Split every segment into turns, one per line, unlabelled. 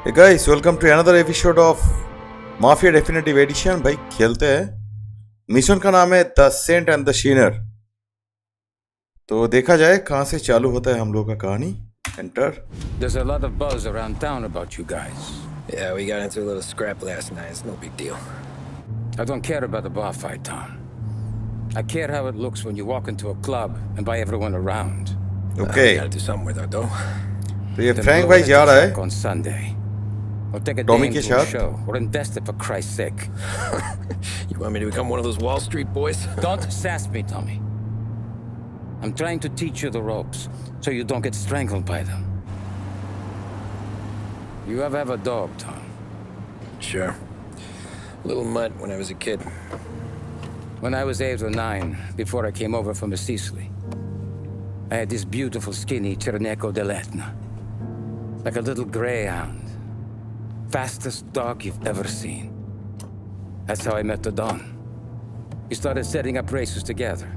Hey guys, welcome to another episode of Mafia Definitive Edition. भाई खेलते हैं। Mission का नाम है द सेंट एंड द शीनर। तो देखा जाए कहाँ से चालू होता है हम लोग का कहानी। Enter.
There's a lot of buzz around town about you guys.
Yeah, we got into a little scrap last night. It's no big deal.
I don't care about the bar fight, Tom. I care how it looks when you walk into a club and by everyone around.
Okay.
We gotta do something with it, though.
तो ये
Then
Frank
blow
भाई
it
जा रहा है
on Sunday. Or take a
Tommy
dame
के
to a
साथ।
show. Or invest it for Christ's sake.
You want me to become one of those Wall Street boys?
Don't sass me, Tommy. I'm trying to teach you the ropes so you don't get strangled by them. You ever have a dog, Tom?
Sure. Little mutt when I was a kid.
When I was 8 or 9, before I came over from Sicily, I had this beautiful skinny Cerneco dell'Etna. Like a little greyhound. Fastest dog you've ever seen. That's how I met the Don. We started setting up races together.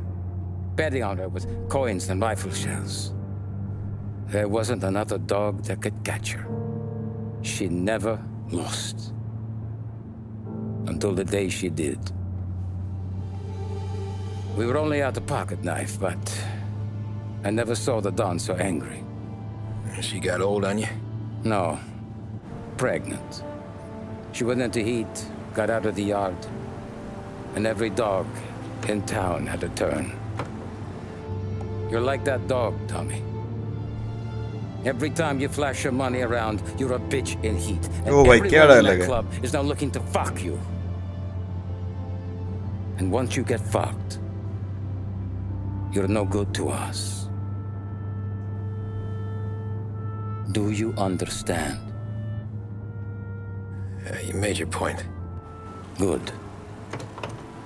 Betting on her with coins and rifle shells. There wasn't another dog that could catch her. She never lost. Until the day she did. We were only out a pocket knife, but I never saw the Don so angry.
She got old on you?
No. Pregnant. She went into heat, got out of the yard, and every dog in town had a turn. You're like that dog, Tommy. Every time you flash your money around, you're a bitch in heat. And
Oh, भाई, क्या
everyone in
dialogue
that
है?
club is now looking to fuck you. And once you get fucked, you're no good to us. Do you understand?
You made your point.
Good.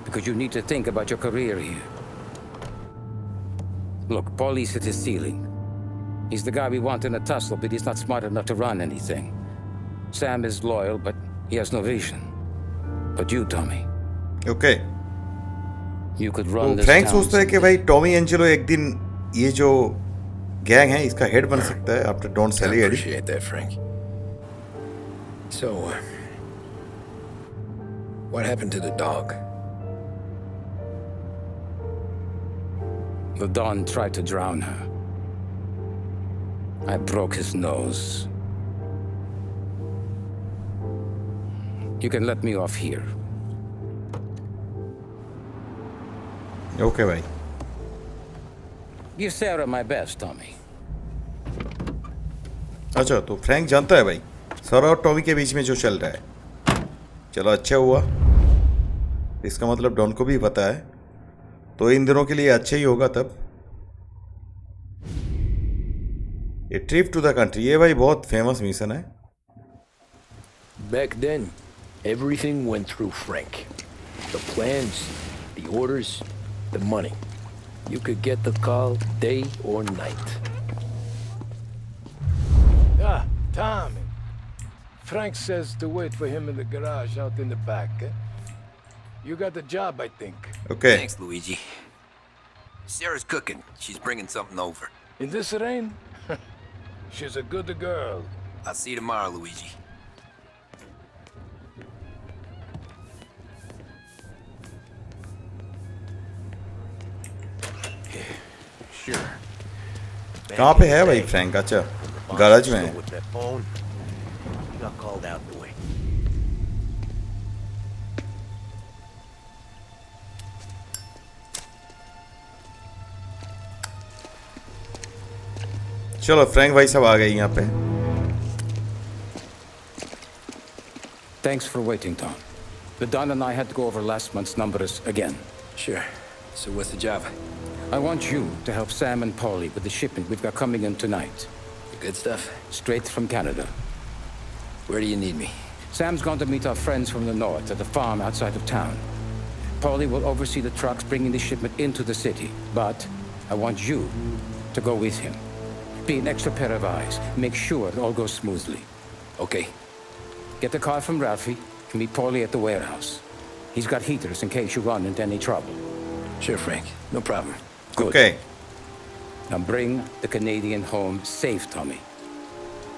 Because you need to think about your career here. Look, Paulie's hit his ceiling. He's the guy we want in a tussle, but he's not smart enough to run anything. Sam is loyal, but he has no vision. But you, Tommy,
okay.
you could
तो
run this
Frank
town
सोचता है कि
someday.
भाई Tommy Angelo एक दिन ये जो gang है इसका हेड बन सकता है after don't
I
Sally Eddie.
appreciate that, Frank. So, what happened to the dog?
The Don tried to drown her. I broke his nose. You can let me off here.
Okay भाई।
Give Sarah my best, Tommy.
अच्छा तो Frank जानता है भाई sir और Tommy के बीच में जो चल रहा है। चलो अच्छा हुआ। इसका मतलब डॉन को भी पता है तो इन दिनों के लिए अच्छा ही होगा तब। ये ट्रिप टू द कंट्री ये भाई बहुत फेमस मिशन है।
Back then, everything went through Frank. The plans, the orders, the money. You could get the call day or night.
Ah, Tommy. Frank says to wait for him in the garage out in the back, eh? You got the job, I think.
Okay
Thanks, Luigi. Sarah's cooking. She's bringing something over.
In this rain? She's a good girl.
I'll see you tomorrow, Luigi.
Sure.
कहाँ पे है भाई Frank? अच्छा garage में है।
With that phone, you got called out the way.
चलो Frank भाई सब आ गए यहाँ पे।
Thanks for waiting, Tom. The Don and I had to go over last month's numbers again.
Sure. So, what's the job?
I want you to help Sam and Paulie with the shipment we've got coming in tonight.
The good stuff?
Straight from Canada.
Where do you need me?
Sam's going to meet our friends from the north at the farm outside of town. Paulie will oversee the trucks bringing the shipment into the city. But I want you to go with him. Be an extra pair of eyes. Make sure it all goes smoothly.
Okay.
Get the car from Ralphie and meet Paulie at the warehouse. He's got heaters in case you run into any trouble.
Sure, Frank. No problem.
Good.
Okay
Now bring the Canadian home safe, Tommy.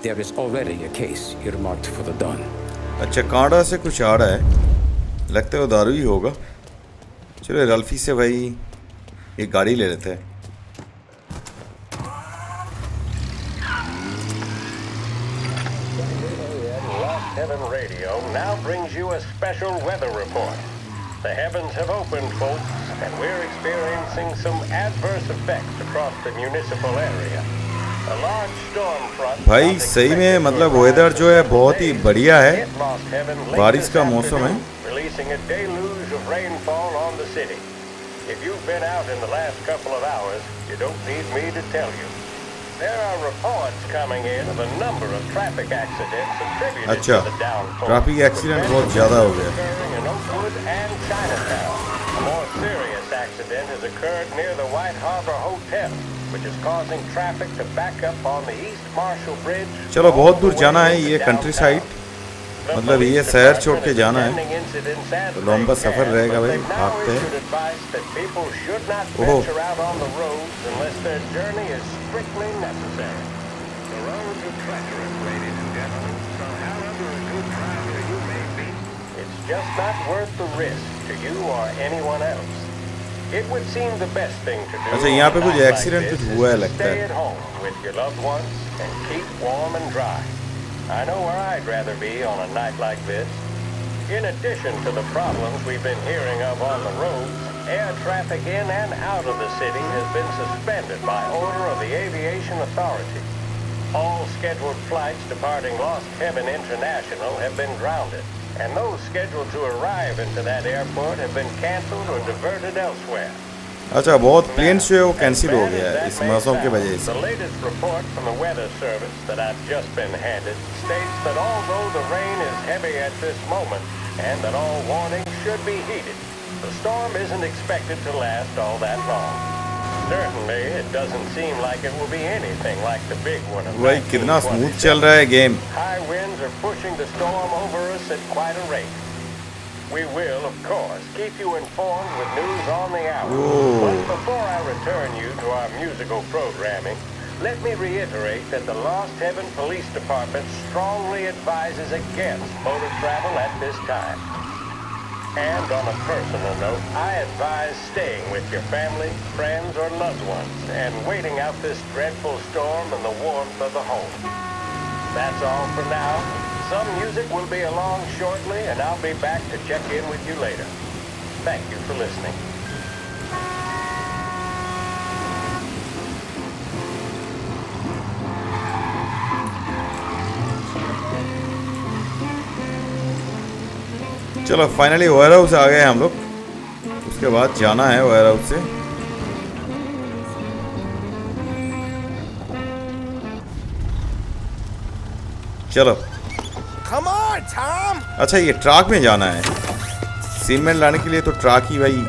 there is already a case earmarked for the Don.
अच्छा, कांडा से कुछ आ रहा है, लगता है वो दारू ही होगा। चलो रल्फी से भाई एक गाड़ी ले लेते हैं।
Heaven Radio now brings you a special weather report. The heavens have opened, folks, and we're experiencing some adverse effects across the municipal area. A large storm front
भाई सही में मतलब वेदर जो है बहुत ही बढ़िया है, बारिश का मौसम है।
releasing a deluge of rainfall on the city. If you've been out in the last couple of hours, you don't need me to tell you. There are reports coming in of a number of traffic accidents attributed
अच्छा,
to the downpour.
Traffic accident बहुत ज़्यादा हो गया।
Occurring in Oakwood and Chinatown. A more serious accident has occurred near the White Harbor Hotel, which is causing traffic to back up on the East Marshall Bridge.
चलो बहुत दूर जाना है, ये कंट्री साइड, मतलब ये शहर छोड़ के जाना है, तो लंबा सफर रहेगा भाई, भागते हैं। ओह,
just not worth the risk to you or anyone else. It would seem the best thing to do.
अच्छा, यहाँ पे कुछ एक्सीडेंट कुछ हुआ है लगता
Stay
है।
at home with your loved ones and keep warm and dry. I know where I'd rather be on a night like this. In addition to the problems we've been hearing of on the roads, air traffic in and out of the city has been suspended by order of the Aviation Authority. All scheduled flights departing Lost Heaven International have been grounded, and those scheduled to arrive into that airport have been canceled or diverted elsewhere.
अच्छा, बहुत planes जो है वो cancel हो गया है इस मौसम की वजह से।
The latest report from the weather service that I've just been handed states that although the rain is heavy at this moment and that all warnings should be heeded, the storm isn't expected to last all that long. Certainly, it doesn't seem like it will be anything like the big one of
भाई कितना smooth चल रहा है game.
High winds are pushing the storm over us at quite a rate. We will, of course, keep you informed with news on the hour. But before I return you to our musical programming, let me reiterate that the Lost Heaven Police Department strongly advises against motor travel at this time. And on a personal note, I advise staying with your family, friends, or loved ones and waiting out this dreadful storm in the warmth of the home. That's all for now. Some music will be along shortly, and I'll be back to check in with you later. Thank you for listening.
चलो finally ware house आ गए हम लोग, उसके बाद जाना है ware house से। चलो
Come on, Tom.
अच्छा, ये ट्रक में जाना है, सीमेंट लाने के लिए तो ट्रक ही भाई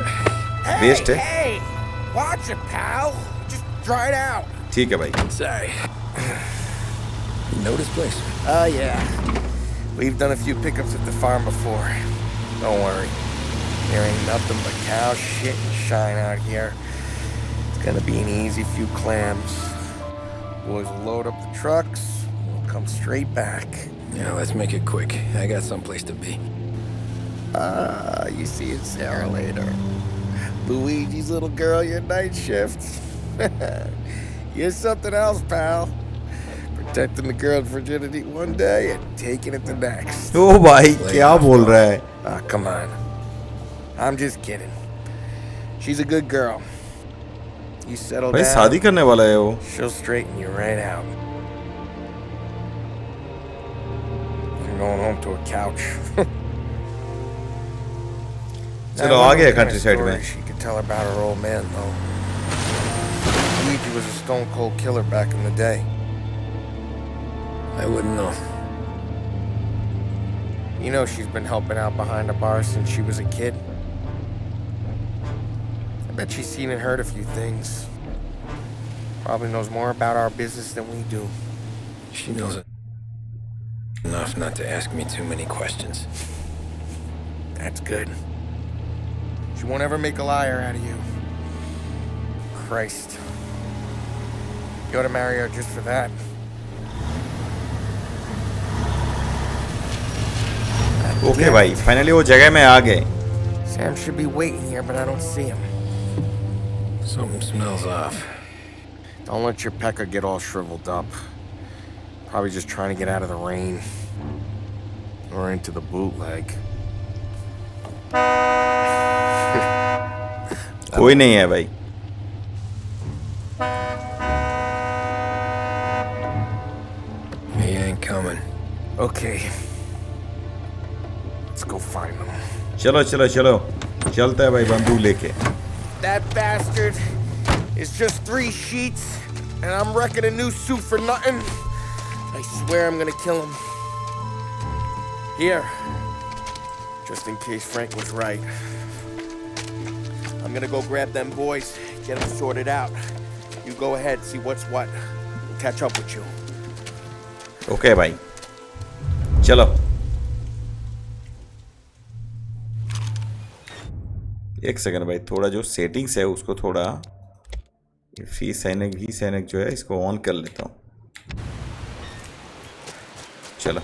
बेस्ट है।
Hey, watch it, pal. Just dry it out.
ठीक है भाई।
Sorry. You know this place?
Yeah. We've done a few pickups at the farm before. Don't worry. There ain't nothing but cow shit and shine out here. It's gonna be an easy few clams. Boys will load up the trucks. We'll come straight back.
Yeah, let's make it quick. I got someplace to be.
You see Sarah later. Luigi's little girl, your night shift. You're something else, pal. Protecting the girl's virginity one day and taking it the next.
ओ भाई क्या बोल रहा है?
Come on. I'm just kidding. She's a good girl. You settle
भाई
down.
शादी करने वाला है वो।
She'll straighten you right out. I'm going home to a couch.
चलो आ गए कंट्री साइड में।
She could tell about her old man, though. Luigi was a stone cold killer back in the day.
I wouldn't know.
You know she's been helping out behind the bar since she was a kid. I bet she's seen and heard a few things. Probably knows more about our business than we do.
She knows enough not to ask me too many questions.
That's good. She won't ever make a liar out of you. Christ. You ought to marry her just for that.
Okay भाई, finally वो जगह में आ गए.
Sam should be waiting here, but I don't see him.
Something smells off.
Don't let your pecker get all shriveled up. Probably just trying to get out of the rain. Or into the bootleg.
कोई नहीं है भाई.
He ain't coming.
Okay. Let's go find him.
चलो चलो चलो, चलता है भाई बंदूक लेके.
That bastard is just 3 sheets, and I'm wrecking a new suit for nothing. I swear I'm gonna kill him. Here. Just in case Frank was right. I'm gonna go grab them boys, get them sorted out. You go ahead, see what's what. We'll catch up with you.
Okay भाई, चलो. एक second भाई, थोड़ा जो settings है उसको थोड़ा we सैनिक जो है इसको ऑन कर लेता हूँ. चलो.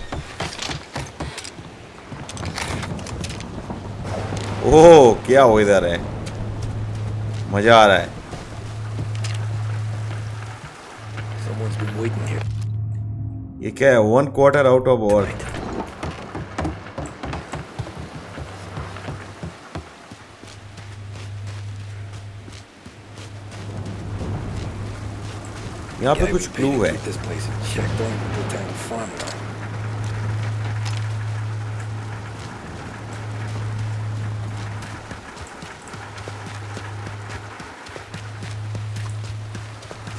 ओह, क्या हो इधर है, मजा आ रहा है.
Someone's been waiting here.
ये क्या है, 1/4 आउट ऑफ वर्क. यहाँ पे कुछ क्लू है.
This place is checked on. Go down to farm now.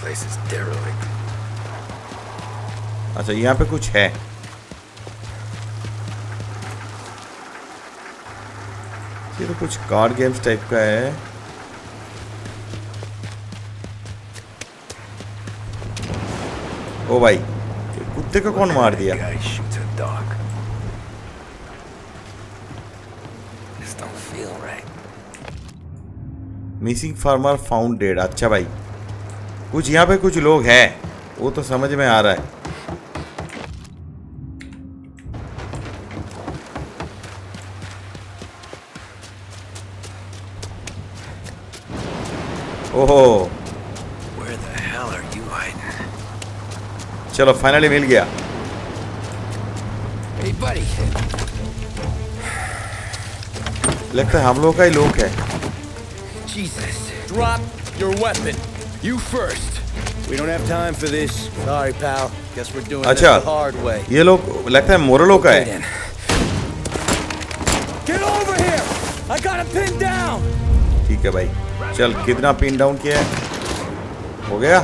Place is derelict.
अच्छा, यहाँ पे कुछ है. ये तो कुछ कार्ड गेम्स टाइप का है. ओ भाई, ये कुत्ते को कौन मार दिया?
Guy shoots a dog. This don't feel right.
Missing farmer found dead. अच्छा भाई, कुछ यहाँ पे कुछ लोग हैं, वो तो समझ में आ रहा है. ओहो,
Where the hell are you hiding?
चलो फाइनली मिल गया.
Hey, buddy.
लगता है हम लोग का ही लोग है.
Jesus. Drop your weapon. You first. We don't have time for this. Sorry, pal. Guess we're doing this
अच्छा,
the hard way.
ये लोग लगता है मोरलो का है.
Get over here! I got him pinned down!
ठीक है भाई, चल. कितना पिन डाउन किया है? हो गया.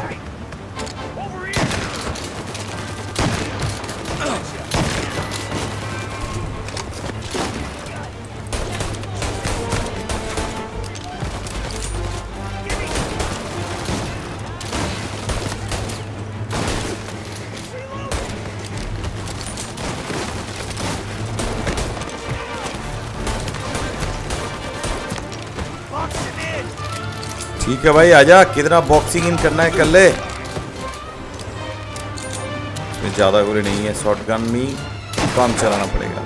ठीक है भाई, आजा. कितना बॉक्सिंग इन करना है कर ले. इसमें ज्यादा गोली नहीं है. शॉटगन में काम चलाना पड़ेगा.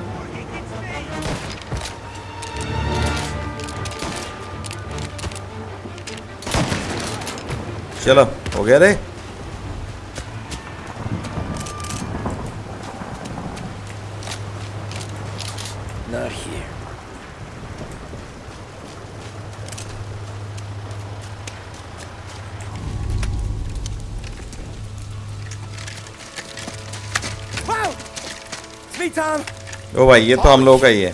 चलो, हो गया रे.
Not here.
Wow! It's me, Tom.
ओ भाई, ये तो हम लोग का ही है.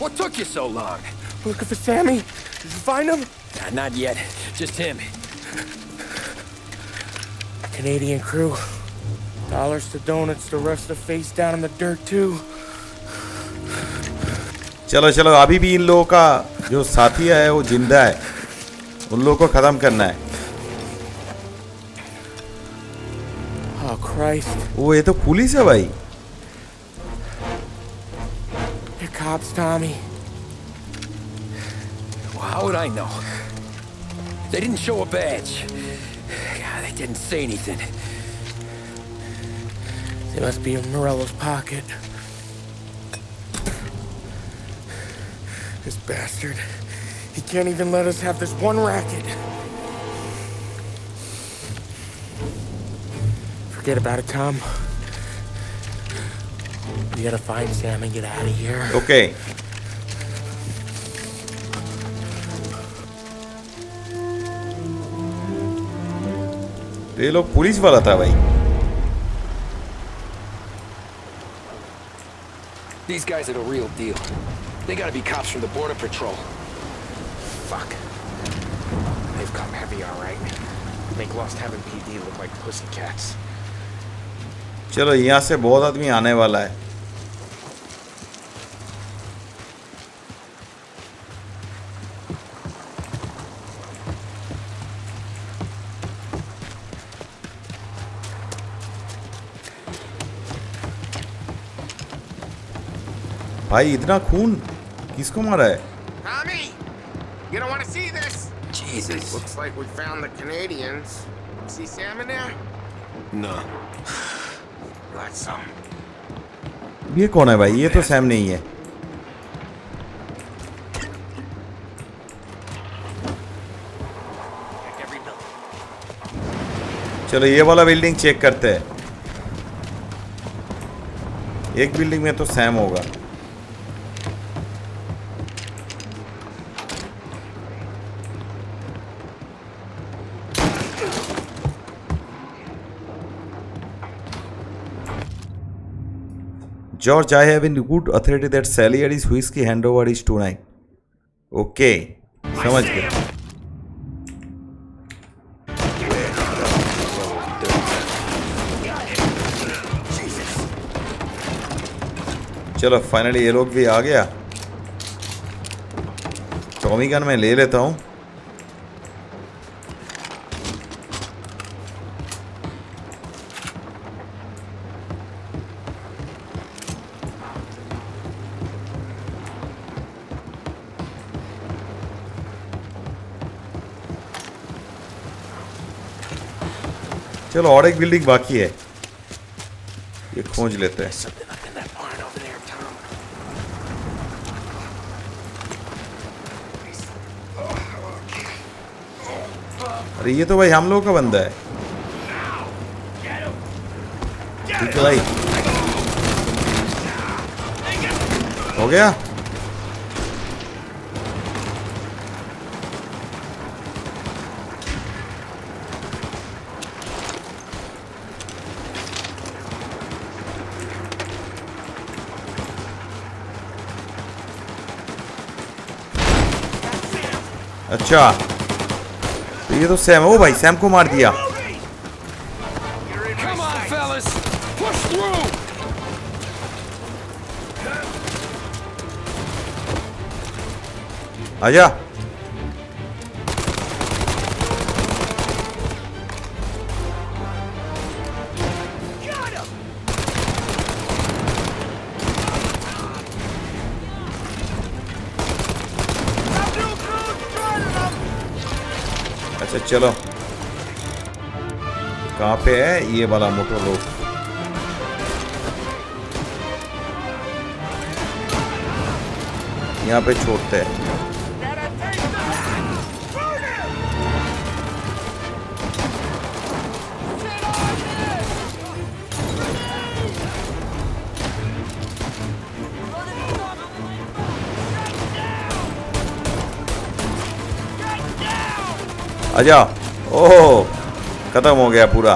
What took you so long?
Looking for Sammy? Did you find him?
Not yet. Just him.
Canadian crew. Dollars to donuts, the rest are face down in the dirt too.
चलो चलो, अभी भी इन लोगों का जो साथी है वो जिंदा है. उन लोगों को खत्म करना है.
Oh Christ.
वो ये तो पुलिस है भाई.
They're cops, Tommy.
Well, how would I know? They didn't show a badge. God, they didn't say anything.
They must be in Morello's pocket. This bastard. He can't even let us have this one racket. Forget about it, Tom. We gotta find Sam and get out of here.
Okay. तो ये लोग police वाला था भाई.
These guys are the real deal. They gotta be cops from the Border Patrol.
Fuck. They've come heavy, all right. Make Lost Heaven PD look like pussycats.
चलो यहाँ से बहुत आदमी आने वाला है. भाई इतना खून किसको मारा है?
Tommy! You don't want to see this!
Jesus.
Looks like we found the Canadians. See Sam in there?
No.
Got some.
ये कौन है भाई? ये तो सैम नहीं है. चलो ये वाला बिल्डिंग चेक करते हैं. एक बिल्डिंग में तो सैम होगा. George, I have in good authority that Salieri's whiskey handover is tonight. Okay, समझ गए. चलो फाइनली ये लोग भी आ गया. टॉमी गन मैं ले लेता हूँ. चलो और एक बिल्डिंग बाकी है. ये खोज लेते हैं. अरे ये तो भाई हम लोगों का बंदा है. ठीक है भाई. हो गया. अच्छा तो ये तो सैम है. ओ भाई सैम को मार दिया.
Come on, fellas! Push through!
आजा. अच्छा चलो. कहाँ पे है ये वाला मोटर लोग? यहाँ पे छोड़ते हैं. आजा. ओह खत्म हो गया पूरा.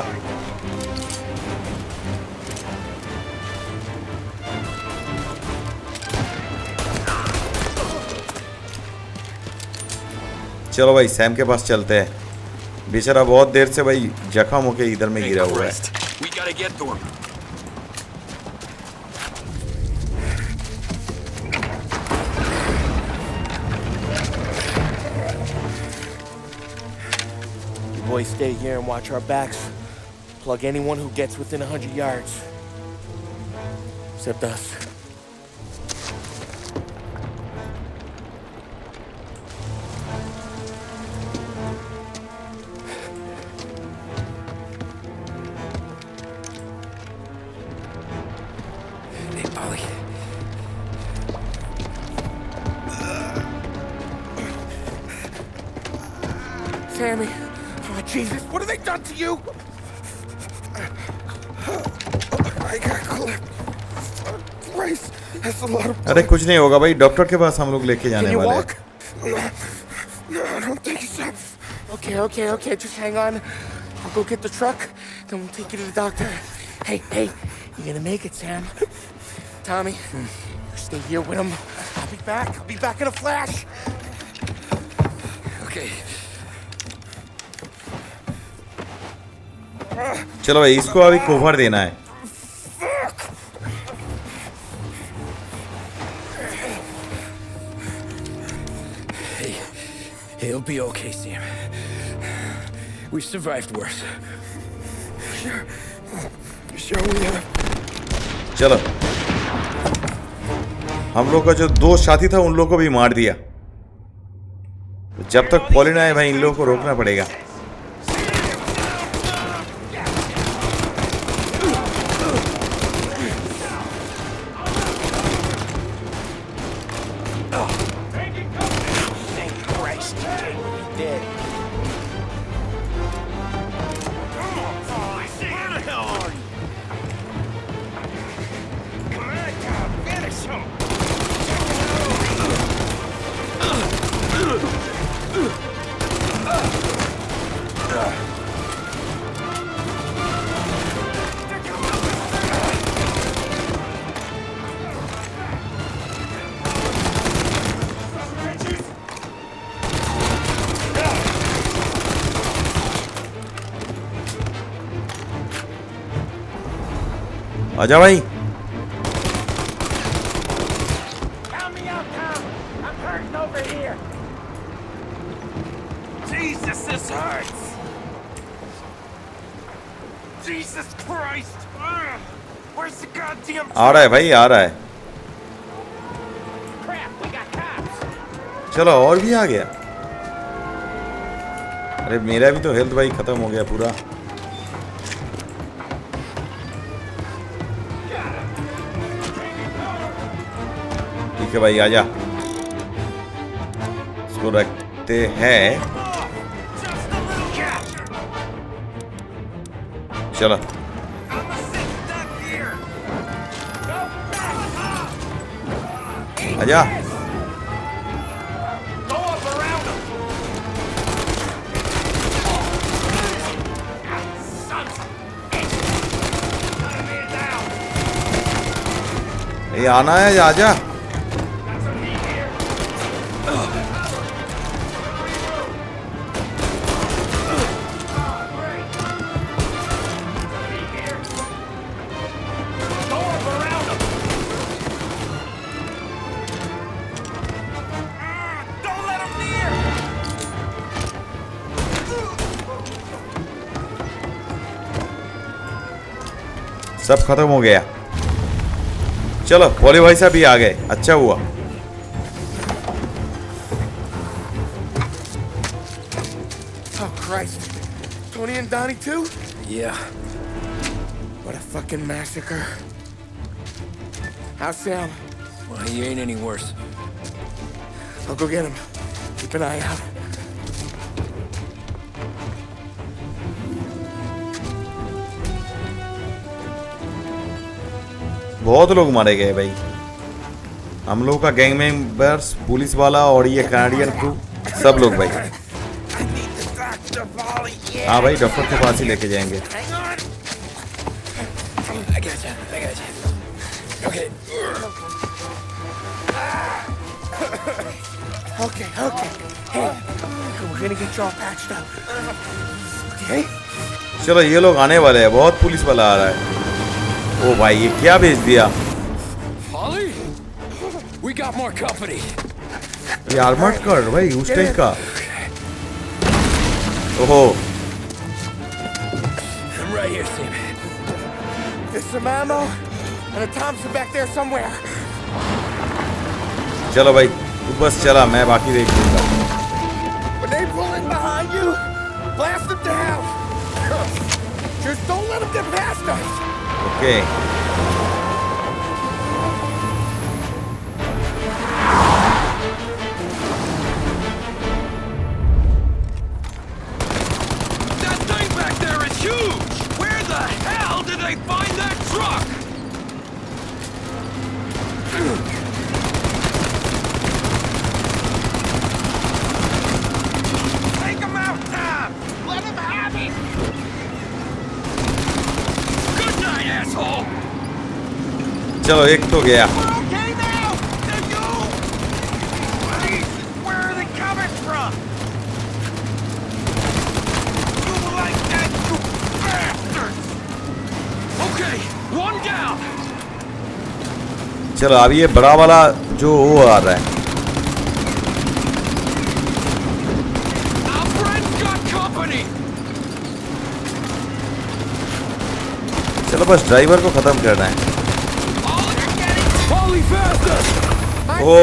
चलो भाई सैम के पास चलते हैं. बेचारा बहुत देर से भाई जख्म होके इधर में गिरा हुआ है.
We gotta get to him.
Boys, stay here and watch our backs. Plug anyone who gets within 100 yards. Except us.
Hey, Ollie.
Sammy. Oh, Jesus, what have they done to you? I got clipped. Christ, that's a lot of blood.
अरे कुछ नहीं होगा भाई, doctor के पास हम लोग लेके जाने
Can you
वाले
walk? No, I don't think so. Okay, just hang on. I'll go get the truck, then we'll take you to the doctor. Hey, you're gonna make it, Sam. Tommy, stay here with him. I'll be back in a flash.
Okay.
चलो भाई, इसको अभी cover देना है.
Hey, he'll be okay, Sam. We've survived worse.
Sure we have.
चलो, हम लोग का जो दो साथी था उन लोगों को भी मार दिया. जब तक पॉलिन आए भाई, इन लोगों को रोकना पड़ेगा. आजा भाई.
Help me out, Tom. I'm hurting over here. Jesus, this hurts. Jesus Christ. Where's the goddamn...
आ रहा है भाई, आ रहा है.
Crap, we got cops.
चलो, और भी आ गया. अरे मेरा भी तो हेल्थ भाई खत्म हो गया पूरा. ठीक है भाई, आजा. इसको रखते हैं. चलो, आजा. ये आना है, आजा. सब खत्म हो गया. चलो, भोले भाई साहब भी आ गए. अच्छा हुआ.
Oh, Christ. Tony and Donnie too?
Yeah.
What a fucking massacre. How's Sam?
Well, he ain't any worse.
I'll go get him. Keep an eye out.
बहुत लोग मारे गए भाई. हम लोग का गैंग मेंबर्स, पुलिस वाला और ये कैनेडियन क्रू, सब लोग भाई. हाँ भाई, डॉक्टर के पास ही लेके जाएंगे.
I got you. Okay.
Okay. Hey, we're gonna get you all patched up. Okay?
चलो, ये लोग आने वाले हैं. बहुत पुलिस वाला आ रहा है. ओ भाई, ये क्या भेज दिया?
Holly? We got more company.
ये आर्मर्ड कार भाई, उस टाइप का. ओहो.
I'm right here, Sam.
There's some ammo and a Thompson back there somewhere.
चलो भाई, तू बस चला, मैं बाकी देख लूंगा.
When they pull in behind you, blast them to hell. Just don't let them get past us.
Okay. चलो एक तो गया। चलो अब ये बड़ा वाला जो वो आ रहा है। चलो बस ड्राइवर को खत्म करना है। ओ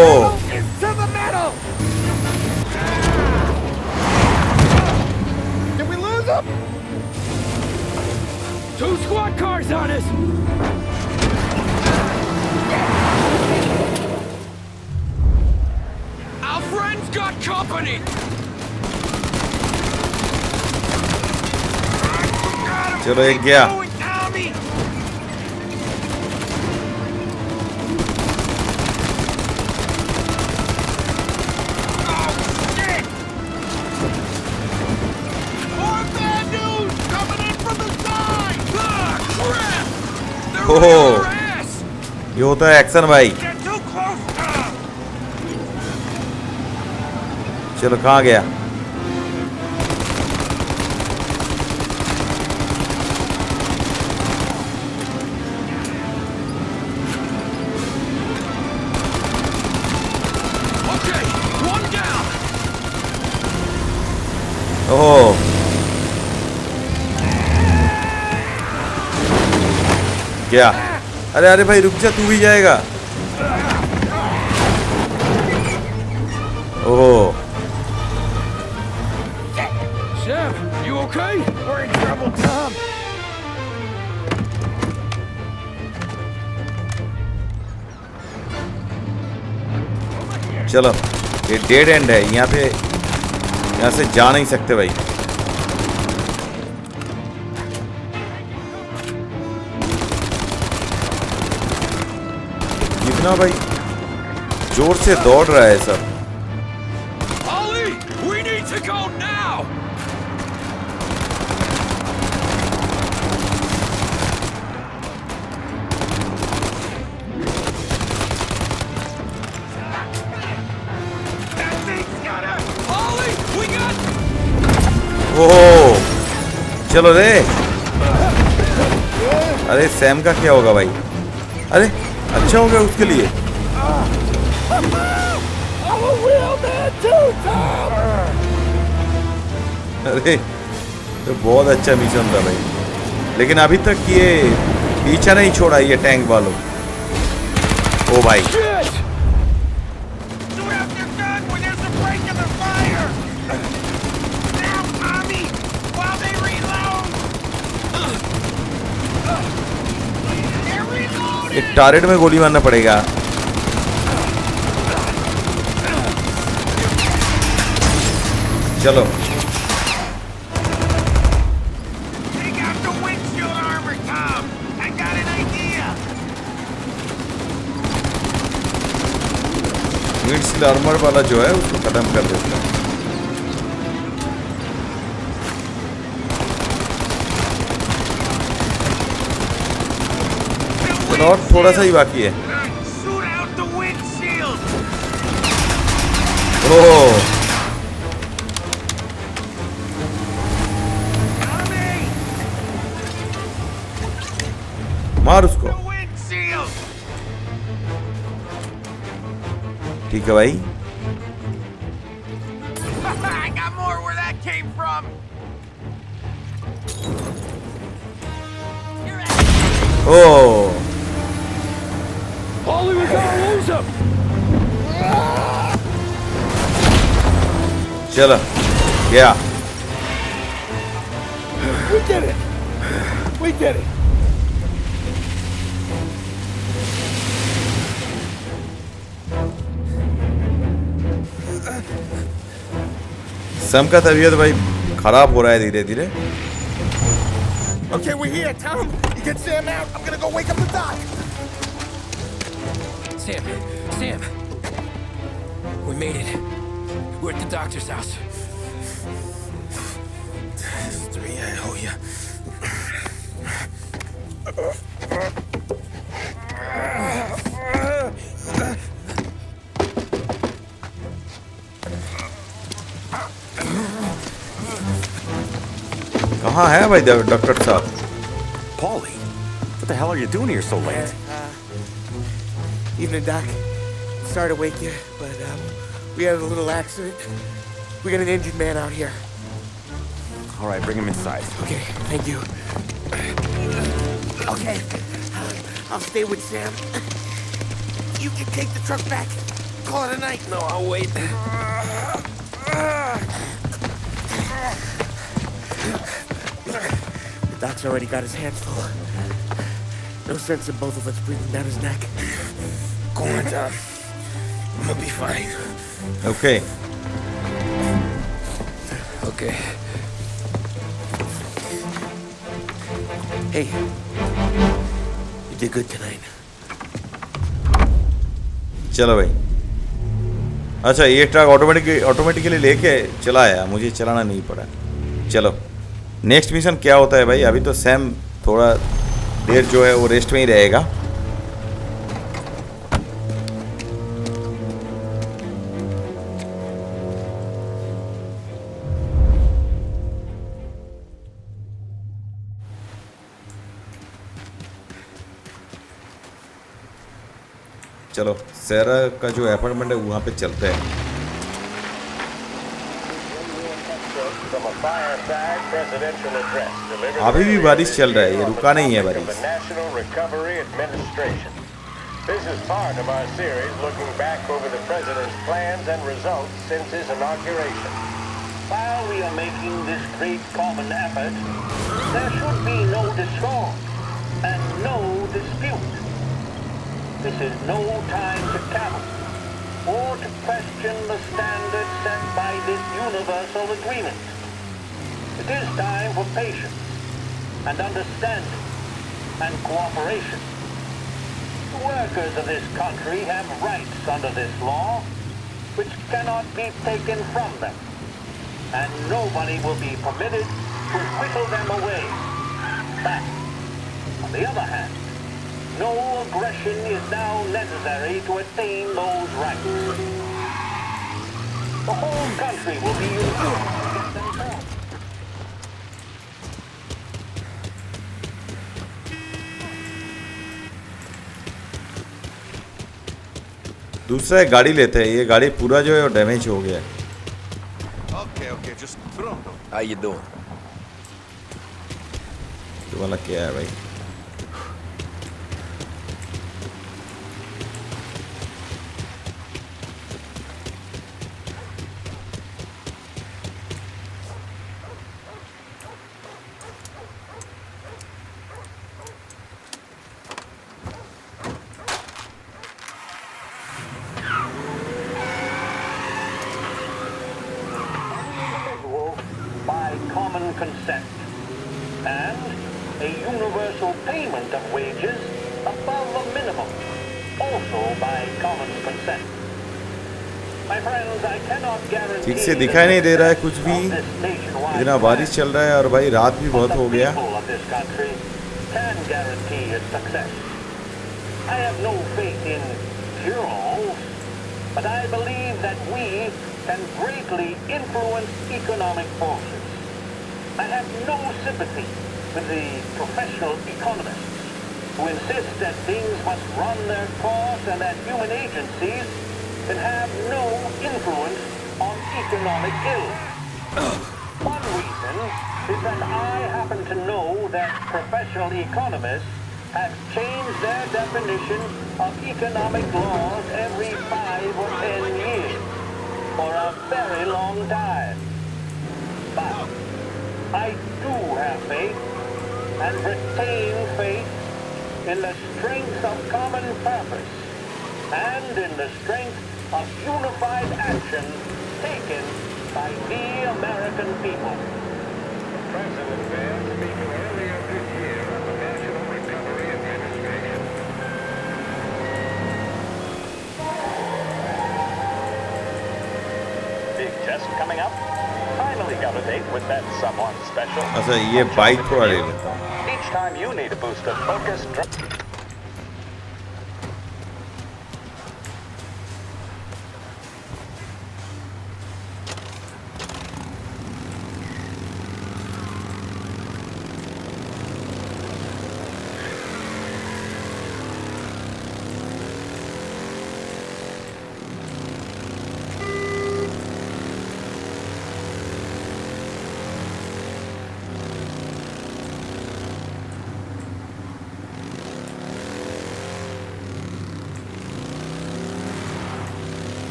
Two squad cars on us! Our friends got company!
चलो एक गया। ओहो ये होता है एक्शन भाई। चलो कहाँ गया? ओहो क्या? अरे अरे भाई रुक जा, तू भी जाएगा। ओहो
Sam, you okay? We're in trouble, Tom.
चलो ये डेड एंड है, यहाँ पे यहाँ से जा नहीं सकते भाई। कितना भाई जोर से दौड़ रहा है सब।
Ollie, we need to go now. Ollie, we got.
ओहो चलो रे। अरे सैम का क्या होगा भाई? अरे अच्छा हो गया उसके लिए। अरे तो बहुत अच्छा मिशन था भाई, लेकिन अभी तक ये पीछा नहीं छोड़ा ये टैंक वालों। ओ भाई एक टारगेट में गोली मारना पड़ेगा। चलो मिड आर्मर वाला जो है उसको खत्म कर देता है। चलो और थोड़ा सा ही बाकी है। ओह मार उसको। ठीक है भाई। ओह
Ollie, we gotta lose him.
चलो गया।
We did it. We did it.
सम का तबीयत भाई खराब हो रहा है धीरे धीरे।
Okay, we're here, Tom. You get Sam out. I'm gonna go wake up the doc.
Sam. We made it. We're at the doctor's house.
3, I owe you.
कहाँ है भाई डॉक्टर साहब?
Paulie, what the hell are you doing here so late?
Evening, Doc. Sorry to wake you, but we had a little accident. We got an injured man out here.
All right, bring him inside.
Okay, thank you. Okay, I'll stay with Sam. You can take the truck back. Call it a night.
No, I'll wait.
The doc's already got his hands full. No sense in both of us breathing down his neck. Go on, Tom. I'm gonna be fine.
Okay.
Okay.
Hey, you did good tonight.
चलो भाई. अच्छा ये truck automatically लेके चला आया, मुझे चलाना नहीं पड़ा. चलो नेक्स्ट मिशन क्या होता है भाई? अभी तो सैम थोड़ा देर जो है वो रेस्ट में ही रहेगा. चलो सैरा का जो अपार्टमेंट है वहाँ पे चलते हैं. अभी भी बारिश चल रहा है, ये रुका नहीं है बारिश.
This is part of our series looking back over the president's plans and results since his inauguration. While we are making this great common effort, there should be no discord and no dispute. This is no time to cavil or to question the standards set by this universal agreement. It is time for patience and understanding and cooperation. The workers of this country have rights under this law which cannot be taken from them, and nobody will be permitted to whittle them away. But, on the other hand, no aggression is now necessary to attain those rights. The whole country will be united to get them formed.
दूसरा एक गाड़ी लेते हैं. ये गाड़ी पूरा जो है वो डैमेज हो गया है.
Okay, just pronto.
How you doing?
तो वाला क्या है भाई?
By common consent, and a universal payment of wages above the minimum, also by common consent. My friends, I cannot guarantee
ठीक से दिखाई नहीं दे रहा है कुछ भी. इतना बारिश चल रहा है और भाई रात भी बहुत हो गया.
Can guarantee its success. I have no faith in cure-alls, but I believe that we can greatly influence economic forces. I have no sympathy with the professional economists who insist that things must run their course and that human agencies can have no influence on economic ills. One reason is that I happen to know that professional economists have changed their definition of economic laws every 5 or 10 years for a very long time. But I do have faith and retain faith in the strength of common purpose and in the strength of unified action taken by the American people. The President there speaking earlier this year of the National Recovery Administration. Big test coming up. Finally got a date with that someone special.
अच्छा ये bike थोड़ा ले लेता हूँ.
Each time you need a boost of focus.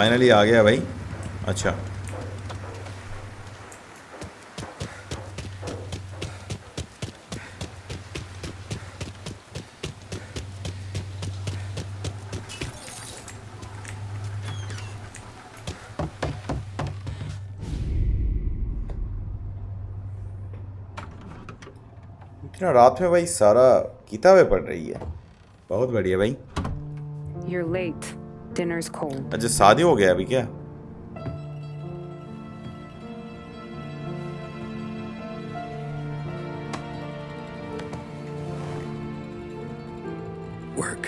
Finally आ गया भाई। अच्छा इतना रात में भाई सारा किताबें पढ़ रही है, बहुत बढ़िया भाई।
You're late. Dinner's cold.
अच्छा शादी हो गया अभी क्या?
Work.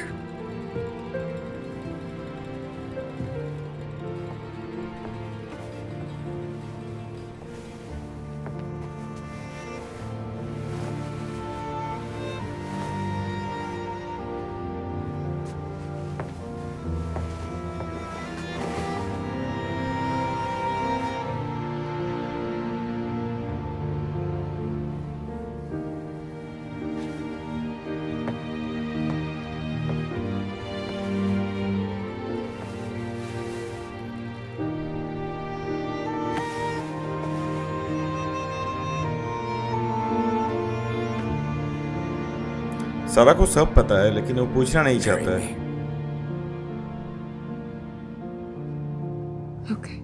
सारा को सब पता है लेकिन वो पूछना नहीं चाहता है।
Okay.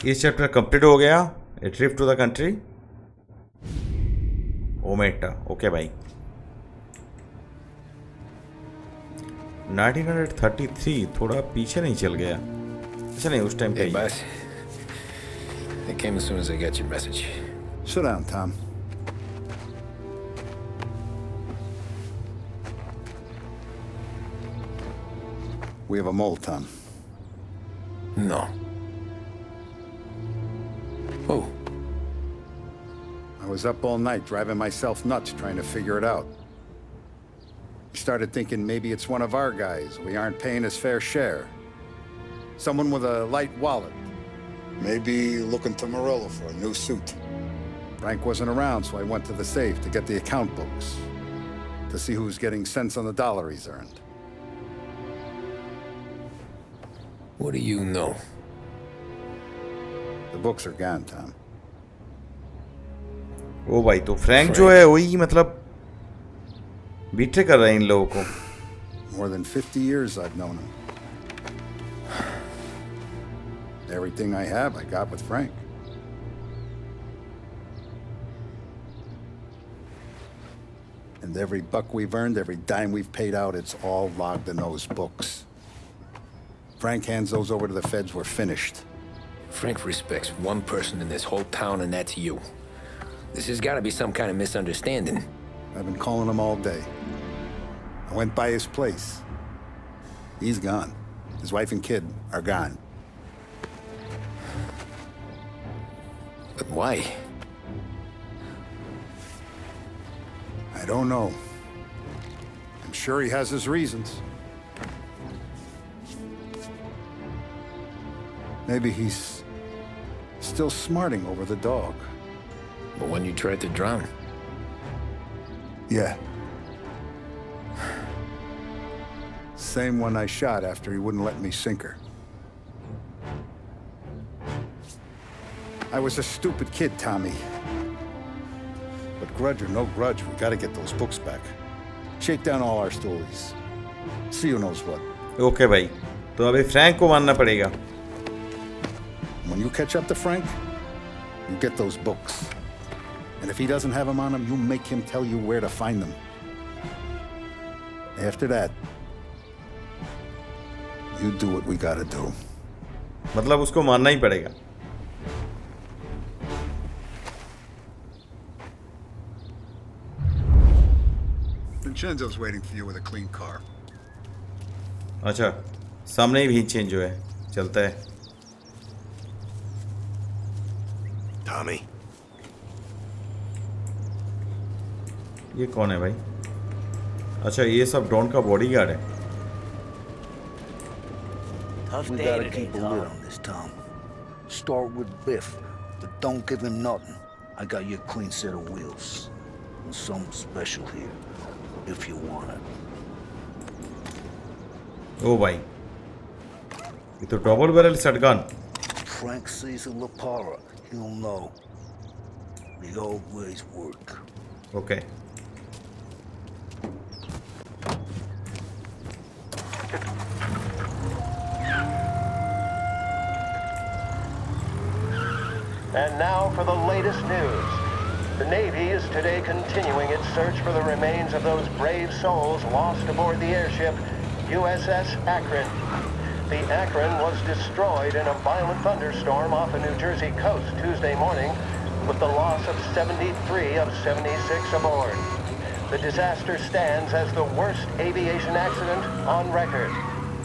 ये चैप्टर कंप्लीट हो गया। A trip to the country ओमेटा। ओके भाई 1933 थोड़ा पीछे नहीं चल गया? अच्छा नहीं उस टाइम पे
Hey, boss. I came as soon as I got your message.
Sit down, Tom. We have a mole, Tom.
No. Who?
I was up all night driving myself nuts trying to figure it out. I started thinking maybe it's one of our guys. We aren't paying his fair share. Someone with a light wallet. Maybe looking to Morello for a new suit. Frank wasn't around, so I went to the safe to get the account books. To see who's getting cents on the dollar he's earned.
What do you know?
The books are gone, Tom.
ओ भाई तो Frank जो है वही मतलब बीटे कर रहे हैं इन लोगों को।
More than 50 years I've known him. Everything I have, I got with Frank. And every buck we've earned, every dime we've paid out, it's all logged in those books. Frank hands those over to the feds, we're finished.
Frank respects one person in this whole town, and that's you. This has got to be some kind of misunderstanding.
I've been calling him all day. I went by his place. He's gone. His wife and kid are gone.
But why?
I don't know. I'm sure he has his reasons. Maybe he's still smarting over the dog.
But when you tried to drown?
Yeah. Same one I shot after he wouldn't let me sink her. I was a stupid kid, Tommy. But grudge or no grudge, we gotta get those books back. Shake down all our stories. See who knows what.
Okay भाई तो अभी Frank को मानना पड़ेगा।
When you catch up to Frank, you get those books. And if he doesn't have them on him, you make him tell you where to find them. After that, you do what we gotta do.
मतलब उसको मानना ही पड़ेगा।
Vincenzo's waiting for you with a clean car.
अच्छा सामने ही भी change जो है चलता है।
Tommy.
ये कौन है भाई? अच्छा ये सब डॉन का बॉडीगार्ड है।
Tough day today, Tom. Start with Biff, but don't give him nothing. I got you a clean set of wheels. And something special here, if you want it.
Oh भाई, ये तो double barrel shotgun.
Frank sees a Lapara, he'll know. The old ways work.
Okay.
And now for the latest news. The Navy is today continuing its search for the remains of those brave souls lost aboard the airship USS Akron. The Akron was destroyed in a violent thunderstorm off the New Jersey coast Tuesday morning, with the loss of 73 of 76 aboard. The disaster stands as the worst aviation accident on record.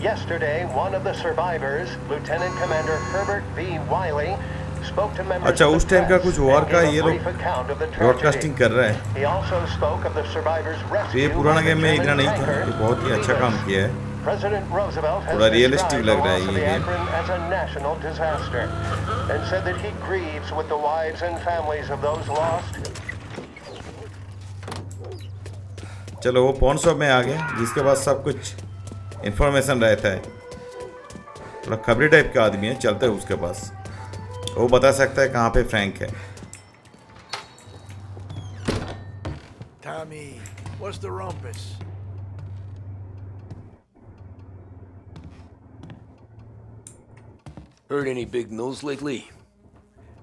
Yesterday, one of the survivors, Lieutenant Commander Herbert V. Wiley, spoke to members
अच्छा
of
उस
the
time का
press
कुछ
and
war का
gave a
ये लोग
brief account of the
broadcasting
tragedy.
कर रहे हैं.
He also spoke of the survivors'
तो
rescue
ये पुराना
by
गेम
the
में इतना
German
नहीं था.
tanker
ये बहुत ही अच्छा काम किया है.
President Roosevelt has
थोड़ा रियलिस्टिक
described the
लग रहा है
loss of
ये
the
game.
Akron as a national disaster and said that he grieves with the wives and families of those lost.
चलो वो पॉन शॉप में आ गए जिसके पास सब कुछ इंफॉर्मेशन रहता है. थोड़ा खबरी टाइप का आदमी है. चलते हैं उसके पास. वो बता सकता है कहाँ पे फ्रैंक है.
Tommy, what's the rumpus?
Heard any big news lately?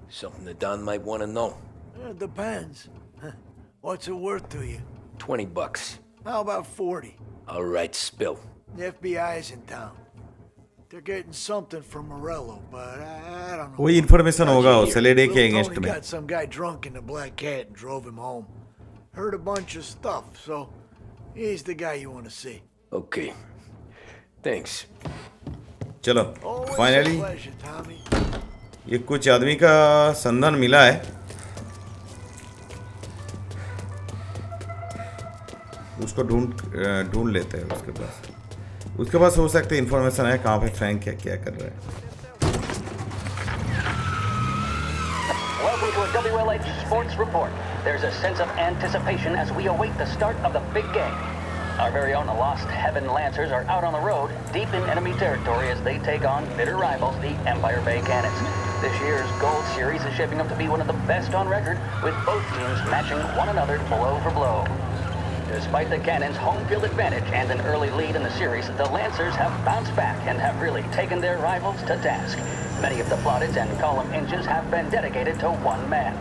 Something that Don might want to know.
Depends. What's it worth to you?
$20.
How about 40?
All right, spill.
The FBI's in town. They're getting something from Morello, but I don't know.
वही information होगा सलेडे के against
Tony
में.
got some guy drunk in the Black Cat and drove him home. Heard a bunch of stuff, so he's the guy you want to see.
Okay. Thanks.
चलो
Always
finally
a pleasure, Tommy.
ये कुछ आदमी का संधान मिला है. उसको ढूंढ लेते हैं. उसके पास हो सकते इन्फॉर्मेशन है कहाँ पे फ्रैंक है, क्या कर रहा है.
Welcome to a WLH Sports Report. There's a sense of anticipation as we await the start of the big game. Our very own Lost Heaven Lancers are out on the road, deep in enemy territory as they take on bitter rivals, the Empire Bay Cannons. This year's Gold Series is shaping up to be one of the best on record, with both teams matching one another blow for blow. Despite the Cannons' home field advantage and an early lead in the series, the Lancers have bounced back and have really taken their rivals to task. Many of the plaudits and column inches have been dedicated to one man.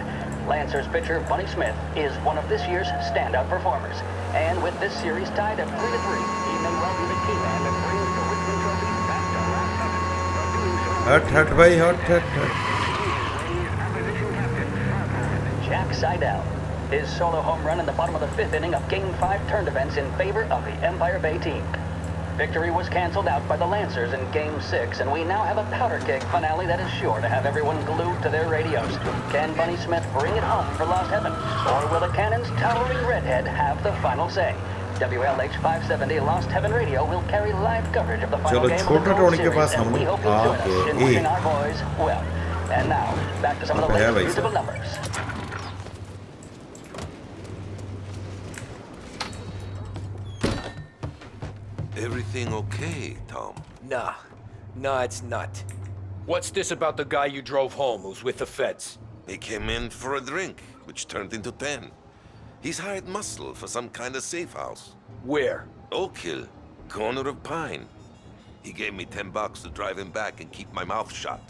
Lancers pitcher Bunny Smith is one of this year's standout performers. And with this series tied at 3-3, he may well be the key man that brings the Richmond Trophy back to last seven.
हट भाई हट.
Jack Seidel. His solo home run in the bottom of the fifth inning of Game 5 turned events in favor of the Empire Bay team. Victory was canceled out by the Lancers in Game 6, and we now have a powder keg finale that is sure to have everyone glued to their radios. Can Bunny Smith bring it home for Lost Heaven, or will the Cannons' towering redhead have the final say? WLH 570 Lost Heaven Radio will carry live coverage of the final game of the Gold Series, and we hope you'll join us in wishing our boys well. And now, back to some of the latest musical numbers.
Everything okay, Tom?
Nah, it's not. What's this about the guy you drove home who's with the feds?
He came in for a drink, which turned into 10. He's hired muscle for some kind of safe house.
Where?
Oak Hill, corner of Pine. He gave me $10 to drive him back and keep my mouth shut.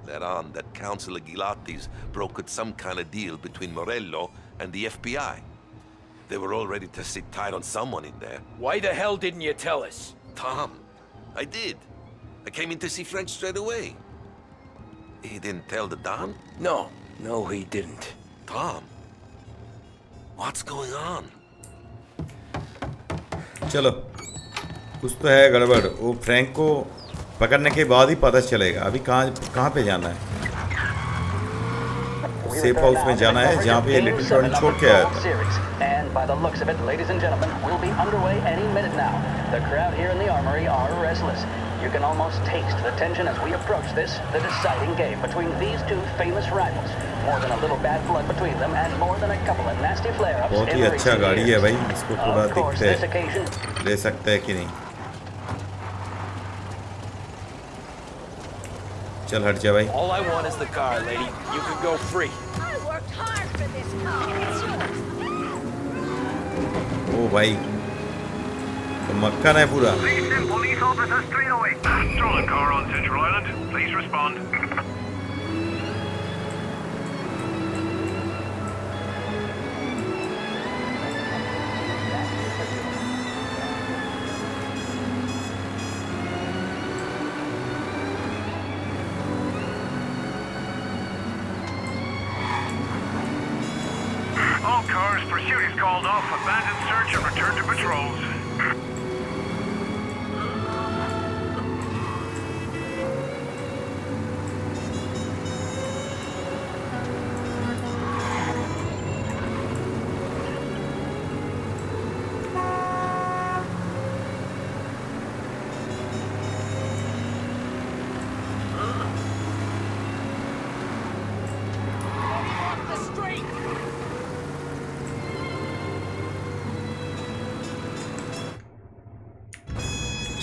Later on, that Councilor Gilatti's brokered some kind of deal between Morello and the FBI. They were all ready to sit tight on someone in there.
Why the hell didn't you tell us?
Tom, I did. I came in to see Frank straight away. He didn't tell the Don?
No, he didn't.
Tom, what's going on?
चलो कुछ तो है गड़बड़. वो Frank को पकड़ने के बाद ही पता चलेगा. अभी कहाँ पे जाना है. सेफ हाउस में जाना है जहाँ पे लिटिल टॉनी छोड़ के आया था.
And by the looks of it, ladies and gentlemen, we'll be underway any minute now. The crowd here in the Armory are restless. You can almost taste the tension as we approach this, the deciding game between these two famous rivals. More than a little bad blood between them, and more than a couple of nasty flare-ups.
बहुत ही अच्छा गाड़ी है भाई, इसको थोड़ा दिखते ले सकते हैं कि नहीं? चल हट जा भाई.
All I want is the car, lady. You can go free.
I worked hard for this car. It's yours.
ओ भाई, तो मक्खन है पूरा.
Please send police officers straight away. Stolen car on Central Island. Please respond. All cars, pursuit is called off. Abandon search and return to patrols.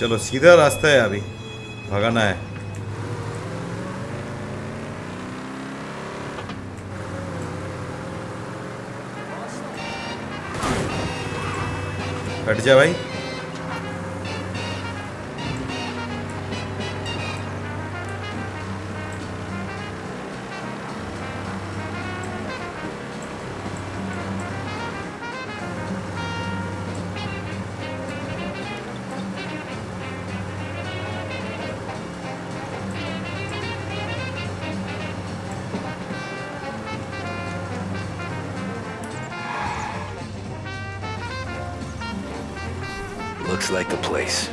चलो सीधा रास्ता है, अभी भगाना है. हट जा भाई.
Looks like the place.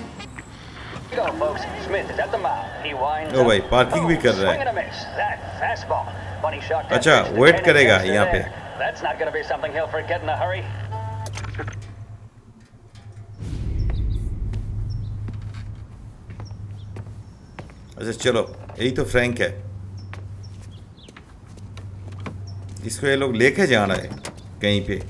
Go, folks. Smith is at the mouth. He winds
ओ भाई पार्किंग भी कर रहा
swing and
है.
a miss. That fastball. Bunny shot.
अच्छा वेट करेगा यहाँ पे.
That's not going to be something he'll forget in a hurry.
अच्छा चलो, यही तो फ्रैंक है. इसको ये लोग लेके जाना है कहीं पे.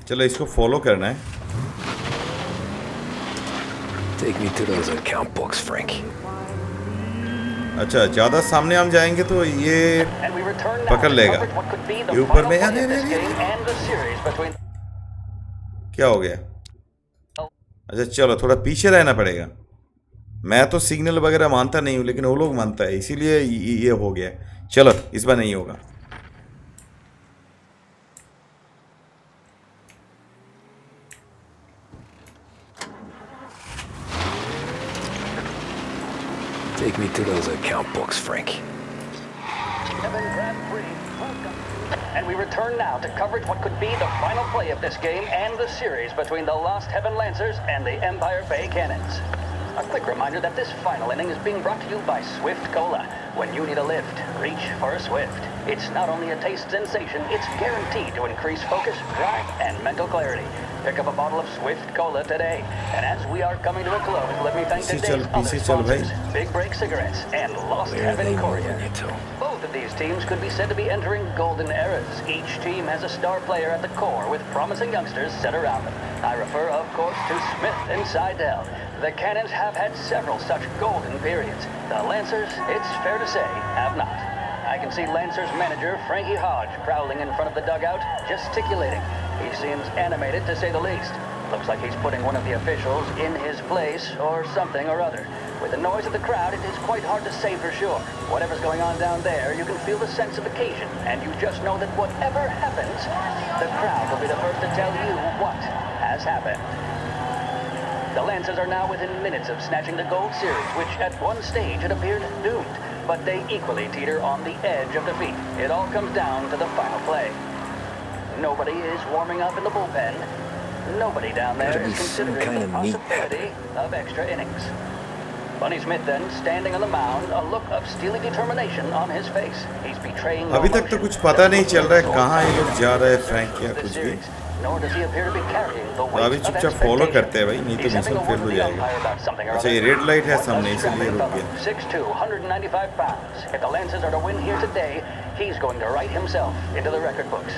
चलो इसको फॉलो करना है.
Take me to those account books, Frank.
अच्छा ज़्यादा सामने हम जाएंगे तो ये पकड़ लेगा. ये ऊपर में क्या हो गया? अच्छा चलो थोड़ा पीछे रहना पड़ेगा. मैं तो सिग्नल वगैरह मानता नहीं हूँ, लेकिन वो लोग मानता है, इसीलिए ये हो गया. चलो इस बार नहीं होगा.
Take me to those account books, Frank.
And we return now to coverage what could be the final play of this game and the series between the Lost Heaven Lancers and the Empire Bay Cannons. A quick reminder that this final inning is being brought to you by Swift Cola. When you need a lift, reach for a Swift. It's not only a taste sensation, it's guaranteed to increase focus, drive, and mental clarity. Pick up a bottle of Swift Cola today. And as we are coming to a close, let me thank today's other sponsors, Big Break Cigarettes and Lost Heaven Courier. Both of these teams could be said to be entering golden eras. Each team has a star player at the core with promising youngsters set around them. I refer, of course, to Smith and Seidel. The Cannons have had several such golden periods. The Lancers, it's fair to say, have not. I can see Lancers manager Frankie Hodge prowling in front of the dugout, gesticulating. He seems animated to say the least. Looks like he's putting one of the officials in his place or something or other. With the noise of the crowd, it is quite hard to say for sure. Whatever's going on down there, you can feel the sense of occasion, and you just know that whatever happens, the crowd will be the first to tell you what has happened. The Lancers are now within minutes of snatching the Gold Series, which at one stage had appeared doomed, but they equally teeter on the edge of defeat. It all comes down to the final play. Nobody is warming up in the bullpen. Nobody down there is considering the possibility of extra innings. Bunny Smith then, standing on the mound, a look of steely determination on his face. He's betraying no
अभी तक तो कुछ पता नहीं चल रहा है कहाँ ये लोग जा रहे हैं फ्रैंक या कुछ भी।
nor does he appear to be carrying the
तो
weight
अभी
of
चुपचाप फॉलो
expectation.
करते हैं भाई, नहीं तो
He's
mission
having a
fail
word
हो
with the
जाएगा।
umpire about something or
अच्छा ये
other.
रेड लाइट है सामने
A
इसलिए
strapping
रुक
fellow,
गया।
6'2", 195 pounds. If the Lancers are to win here today, he's going to write himself into the record books.